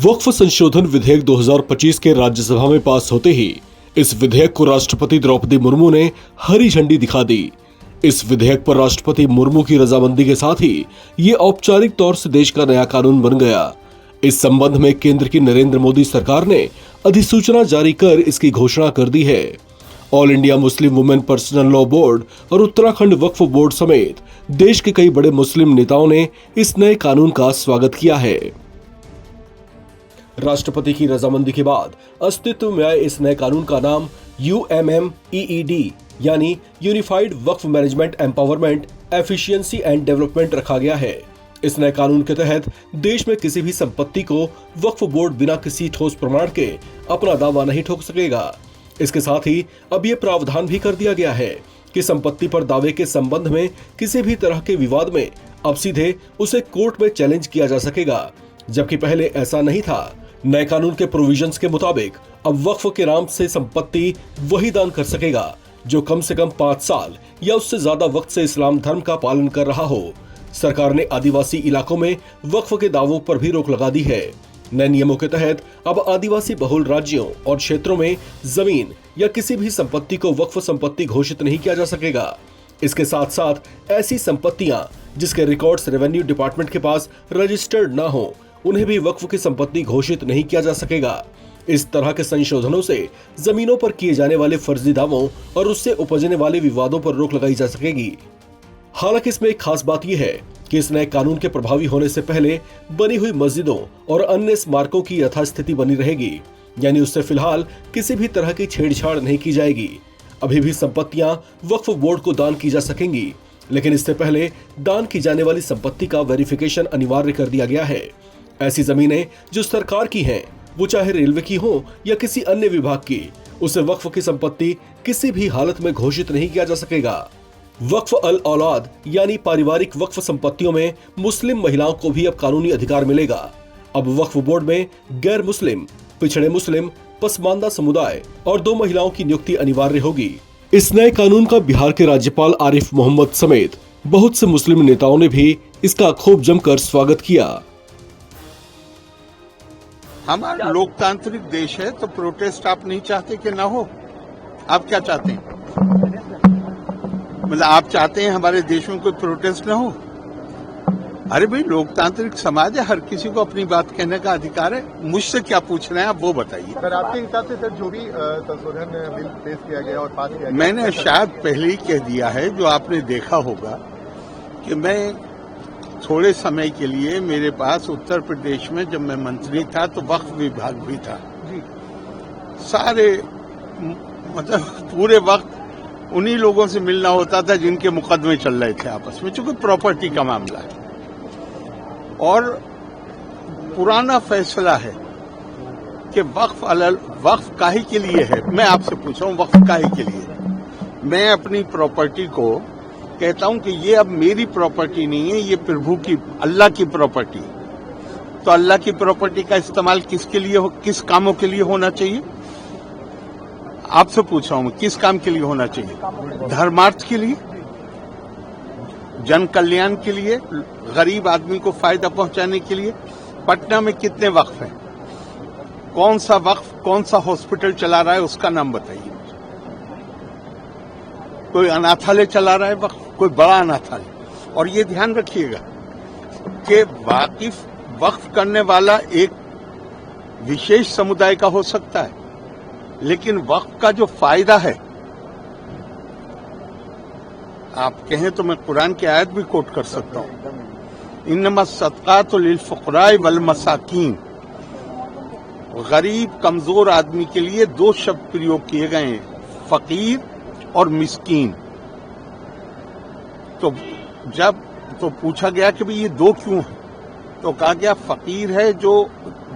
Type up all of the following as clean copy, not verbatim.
वक्फ संशोधन विधेयक 2025 के राज्यसभा में पास होते ही इस विधेयक को राष्ट्रपति द्रौपदी मुर्मू ने हरी झंडी दिखा दी। इस विधेयक पर राष्ट्रपति मुर्मू की रजामंदी के साथ ही ये औपचारिक तौर से देश का नया कानून बन गया। इस संबंध में केंद्र की नरेंद्र मोदी सरकार ने अधिसूचना जारी कर इसकी घोषणा कर दी है। All India Muslim women personal law board और उत्तराखंड वक्फ बोर्ड समेत देश के कई बड़े मुस्लिम नेताओं ने इस नए कानून का स्वागत किया है। राष्ट्रपति की रजामंदी के बाद अस्तित्व में आए इस नए कानून का नाम UMMEED यानी unified Waqf management empowerment efficiency and development रखा गया है। इस नए कानून के तहत देश में किसी भी संपत्ति को वक्फ बोर्ड बिना किसी ठोस प्रमाण के अपना दावा नहीं ठोक सकेगा। इसके साथ ही अब ये प्रावधान भी कर दिया गया है कि संपत्ति पर दावे के संबंध में किसी भी तरह के विवाद में अब सीधे उसे कोर्ट में चैलेंज किया जा सकेगा, जबकि पहले ऐसा नहीं था। नए कानून के प्रोविजंस के मुताबिक अब वक्फ के नाम से संपत्ति वही दान कर सकेगा जो कम से कम 5 साल या उससे ज्यादा वक्त से इस्लाम धर्म का पालन कर रहा हो। सरकार ने आदिवासी इलाकों में वक्फ के दावों पर भी रोक लगा दी है। नए नियमों के तहत अब आदिवासी बहुल राज्यों और क्षेत्रों में जमीन या किसी भी संपत्ति को वक्फ संपत्ति घोषित नहीं किया जा सकेगा। इसके साथ साथ ऐसी संपत्तियां जिसके रिकॉर्ड्स रेवेन्यू डिपार्टमेंट के पास रजिस्टर्ड ना हो, उन्हें भी वक्फ की संपत्ति घोषित नहीं किया जा सकेगा। इस तरह के संशोधनों से जमीनों पर किए जाने वाले फर्जी दावों और उससे उपजने वाले विवादों पर रोक लगाई जा सकेगी। हालांकि इसमें एक खास बात यह है कि इस नए कानून के प्रभावी होने से पहले बनी हुई मस्जिदों और अन्य स्मारकों की यथास्थिति बनी रहेगी, यानी उससे फिलहाल किसी भी तरह की छेड़छाड़ नहीं की जाएगी। अभी भी संपत्तियां वक्फ बोर्ड को दान की जा सकेंगी, लेकिन इससे पहले दान की जाने वाली संपत्ति का वेरिफिकेशन अनिवार्य कर दिया गया है। ऐसी जमीनें जो सरकार की हैं, वो चाहे रेलवे की हो या किसी अन्य विभाग की, उसे वक्फ की संपत्ति किसी भी हालत में घोषित नहीं किया जा सकेगा। वक्फ अल औलाद यानी पारिवारिक वक्फ संपत्तियों में मुस्लिम महिलाओं को भी अब कानूनी अधिकार मिलेगा। अब वक्फ बोर्ड में गैर मुस्लिम, पिछड़े मुस्लिम, पसमानदा समुदाय और 2 महिलाओं की नियुक्ति अनिवार्य होगी। इस नए कानून का बिहार के राज्यपाल आरिफ मोहम्मद समेत बहुत से मुस्लिम नेताओं ने भी इसका खूब जमकर स्वागत किया। हमारा लोकतांत्रिक देश है तो प्रोटेस्ट आप नहीं चाहते कि ना हो? आप क्या चाहते हैं? मतलब आप चाहते हैं हमारे देश में कोई प्रोटेस्ट ना हो? अरे भाई, लोकतांत्रिक समाज है, हर किसी को अपनी बात कहने का अधिकार है। मुझसे क्या पूछ रहे हैं आप वो बताइए। सर, आपके हिसाब से सर जो भी संशोधन बिल पेश किया गया और पास किया गया, मैंने शायद पहले ही कह दिया है, जो आपने देखा होगा कि मैं थोड़े समय के लिए मेरे पास उत्तर प्रदेश में जब मैं मंत्री था तो वक्फ विभाग भी था जी। सारे मतलब पूरे वक्त उन्हीं लोगों से मिलना होता था जिनके मुकदमे चल रहे थे आपस में, चूंकि प्रॉपर्टी का मामला है। और पुराना फैसला है कि वक्फ काहे के लिए है। मैं आपसे पूछ रहा हूं, वक्फ काहे के लिए? मैं अपनी प्रॉपर्टी को कहता हूं कि ये अब मेरी प्रॉपर्टी नहीं है, ये प्रभु की, अल्लाह की प्रॉपर्टी। तो अल्लाह की प्रॉपर्टी का इस्तेमाल किसके लिए किस कामों के लिए होना चाहिए? आपसे पूछ रहा हूं, किस काम के लिए होना चाहिए? धर्मार्थ के लिए, जन कल्याण के लिए, गरीब आदमी को फायदा पहुंचाने के लिए। पटना में कितने वक्फ हैं? कौन सा वक्फ कौन सा हॉस्पिटल चला रहा है, उसका नाम बताइए। कोई अनाथालय चला रहा है वक्फ, कोई बड़ा अनाथालय। और ये ध्यान रखिएगा कि वाकिफ वक्फ करने वाला एक विशेष समुदाय का हो सकता है, लेकिन वक्फ का जो फायदा है, आप कहें तो मैं कुरान की आयत भी कोट कर सकता हूं, इन्नमस सदकातु लिल फुक़राए वल मसाकीन। गरीब कमजोर आदमी के लिए 2 शब्द प्रयोग किए गए हैं, फकीर और मिस्कीन। तो जब तो पूछा गया कि भाई ये 2 क्यों है, तो कहा गया फकीर है जो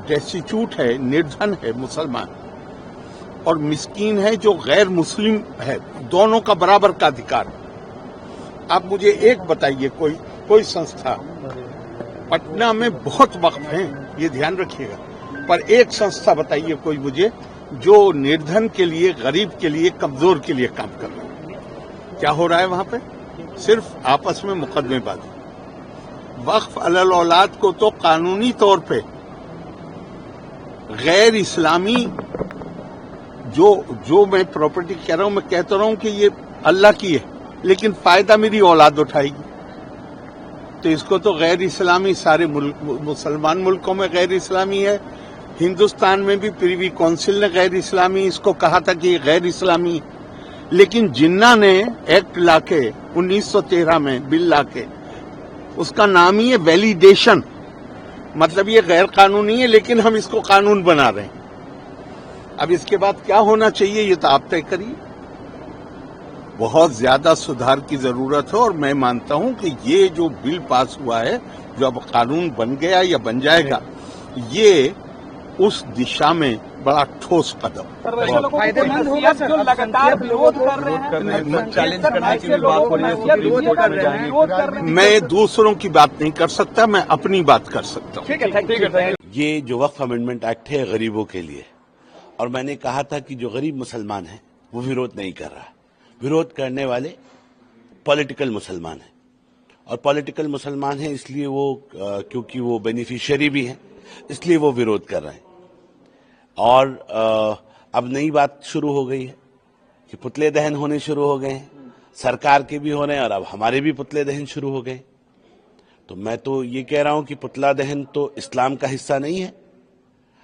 डेस्टिट्यूट है, निर्धन है, मुसलमान, और मिस्कीन है जो गैर मुस्लिम है। दोनों का बराबर का अधिकार। आप मुझे एक बताइए, कोई संस्था, पटना में बहुत वक्फ हैं, ये ध्यान रखिएगा, पर एक संस्था बताइए कोई मुझे जो निर्धन के लिए, गरीब के लिए, कमजोर के लिए काम कर रहा है। क्या हो रहा है वहां पे? सिर्फ आपस में मुकदमेबाजी। वक्फ अलल औलाद को तो कानूनी तौर पे गैर इस्लामी जो मैं प्रॉपर्टी कह रहा हूं, मैं कहता रहा हूं कि ये अल्लाह की है, लेकिन फायदा मेरी औलाद उठाएगी, तो इसको तो गैर इस्लामी, सारे मुसलमान मुल्कों में गैर इस्लामी है। हिंदुस्तान में भी प्रिवी काउंसिल ने गैर इस्लामी इसको कहा था कि ये गैर इस्लामी है, लेकिन जिन्ना ने एक्ट लाके 1913 में बिल लाके, उसका नाम ही है वैलिडेशन, मतलब ये गैर कानूनी है लेकिन हम इसको कानून बना रहे हैं। अब इसके बाद क्या होना चाहिए ये तो आप तय करिए। बहुत ज्यादा सुधार की जरूरत है और मैं मानता हूं कि ये जो बिल पास हुआ है, जो अब कानून बन गया या बन जाएगा, ये उस दिशा में बड़ा ठोस कदम। मैं दूसरों की बात नहीं कर सकता, मैं अपनी बात कर सकता हूँ। ये जो वक्फ अमेंडमेंट एक्ट है गरीबों के लिए, और मैंने कहा था कि जो गरीब मुसलमान है वो विरोध नहीं कर रहा। विरोध करने वाले पॉलिटिकल मुसलमान हैं, और पॉलिटिकल मुसलमान हैं इसलिए वो क्योंकि वो बेनिफिशियरी भी हैं, इसलिए वो विरोध कर रहे हैं। और अब नई बात शुरू हो गई है कि पुतले दहन होने शुरू हो गए हैं, सरकार के भी हो रहे हैं और अब हमारे भी पुतले दहन शुरू हो गए। तो मैं तो ये कह रहा हूं कि पुतला दहन तो इस्लाम का हिस्सा नहीं है।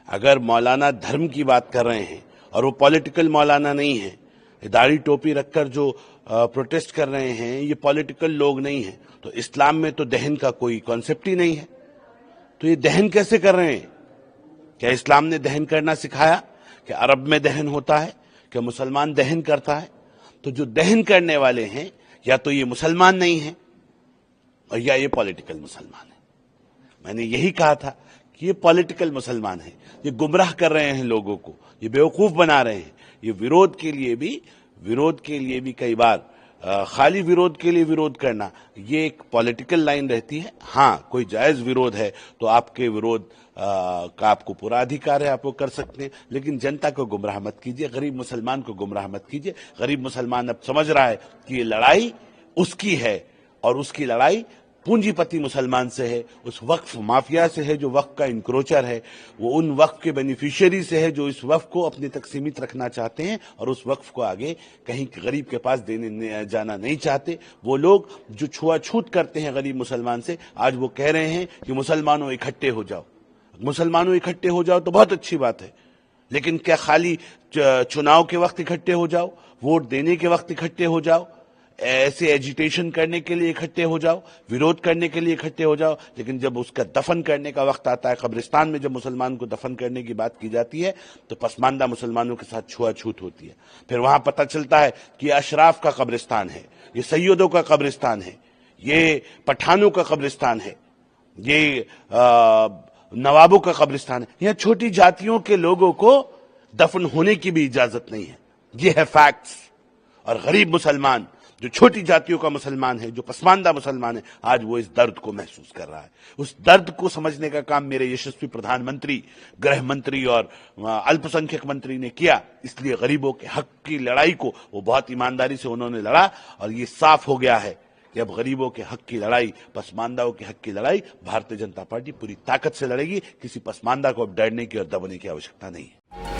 अगर मौलाना धर्म की बात कर रहे हैं और वो पॉलिटिकल मौलाना नहीं है, दाढ़ी टोपी रखकर जो प्रोटेस्ट कर रहे हैं ये पॉलिटिकल लोग नहीं हैं, तो इस्लाम में तो दहन का कोई कॉन्सेप्ट ही नहीं है। तो ये दहन कैसे कर रहे हैं? क्या इस्लाम ने दहन करना सिखाया? कि अरब में दहन होता है? क्या मुसलमान दहन करता है? तो जो दहन करने वाले हैं या तो ये मुसलमान नहीं है और या ये पॉलिटिकल मुसलमान है। मैंने यही कहा था कि ये पॉलिटिकल मुसलमान है, ये गुमराह कर रहे हैं लोगों को, ये बेवकूफ बना रहे हैं। ये विरोध के लिए भी कई बार खाली विरोध के लिए विरोध करना ये एक पॉलिटिकल लाइन रहती है। हाँ, कोई जायज विरोध है तो आपके विरोध का आपको पूरा अधिकार है, आप वो कर सकते हैं, लेकिन जनता को गुमराह मत कीजिए, गरीब मुसलमान को गुमराह मत कीजिए। गरीब मुसलमान अब समझ रहा है कि ये लड़ाई उसकी है और उसकी लड़ाई पूंजीपति मुसलमान से है, उस वक्फ माफिया से है जो वक्फ का इंक्रोचर है, वो उन वक्फ के बेनिफिशियरी से है जो इस वक्फ को अपने तक सीमित रखना चाहते हैं और उस वक्फ को आगे कहीं गरीब के पास देने जाना नहीं चाहते। वो लोग जो छुआछूत करते हैं गरीब मुसलमान से, आज वो कह रहे हैं कि मुसलमानों इकट्ठे हो जाओ। मुसलमानों इकट्ठे हो जाओ तो बहुत अच्छी बात है, लेकिन क्या खाली चुनाव के वक्त इकट्ठे हो जाओ, वोट देने के वक्त इकट्ठे हो जाओ, ऐसे एजिटेशन करने के लिए इकट्ठे हो जाओ, विरोध करने के लिए इकट्ठे हो जाओ, लेकिन जब उसका दफन करने का वक्त आता है, कब्रिस्तान में जब मुसलमान को दफन करने की बात की जाती है तो पसमानदा मुसलमानों के साथ छुआछूत होती है। फिर वहां पता चलता है कि अशराफ का कब्रिस्तान है, ये सैयदों का कब्रिस्तान है, ये पठानों का कब्रिस्तान है, ये नवाबों का कब्रिस्तान है। यहां छोटी जातियों के लोगों को दफन होने की भी इजाजत नहीं है। ये है फैक्ट्स। और गरीब मुसलमान जो छोटी जातियों का मुसलमान है, जो पसमानदा मुसलमान है, आज वो इस दर्द को महसूस कर रहा है। उस दर्द को समझने का काम मेरे यशस्वी प्रधानमंत्री, गृह मंत्री और अल्पसंख्यक मंत्री ने किया। इसलिए गरीबों के हक की लड़ाई को वो बहुत ईमानदारी से उन्होंने लड़ा और ये साफ हो गया है कि अब गरीबों के हक की लड़ाई, पसमानदाओं के हक की लड़ाई भारतीय जनता पार्टी पूरी ताकत से लड़ेगी। किसी पसमानदा को अब डरने की और दबने की आवश्यकता नहीं है।